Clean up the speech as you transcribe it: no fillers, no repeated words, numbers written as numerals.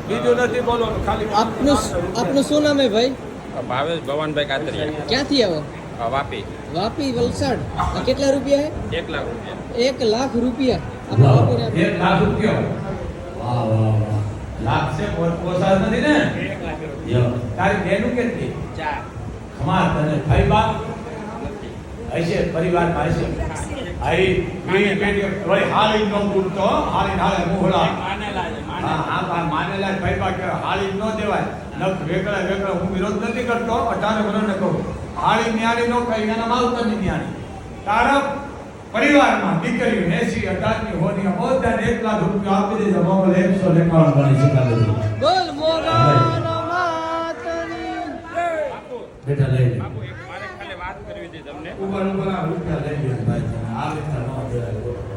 બીજું નથી બોલવાનું, ખાલી આપનું શું નામ હે ભાઈ? ભાવેશ ભવાનભાઈ કાતરિયા, ક્યાંથી આવો? વાપી. વાપી વલસાડ. આ કેટલા રૂપિયા હે? 1 લાખ રૂપિયા. 1 લાખ રૂપિયા આપણે વાપીને આપીએ. 1 લાખ રૂપિયા. વાહ વાહ વાહ. લાખ છે પોસાદ નથી ને? 1 લાખ રૂપિયા. યો તારી બેનું કેટલી? 4. ખમાર તને ભાઈ બાપ હશે, પરિવારમાં હશે. આઈ મી પેટી રોય હાલી નો ગુડતો, હાલી હાલે મોહલા. માનેલા છે, હા હા માનેલા ભાઈ બાપ કે હાલી નો દેવાય. નખ વેકળા વેકળા હું વિરોધ નથી કરતો, 18 વર્ષને કહું. હાળી ન્યારી નો કઈ એના માવતરની ન્યારી. તારા પરિવારમાં દીકરીઓ 80 18 હોની બધાને 1 લાખ રૂપિયા આપી દેજો. મોગલ 151 ગણી શકાય. બોલ મોગલ માતની. બેટા લઈ લે. બાપુ, મારે ખાલી વાત કરવી હતી તમને. ઉપર ઉપર આ રૂપિયા લઈ લે ભાઈ. આ રીતે ન દેવાય.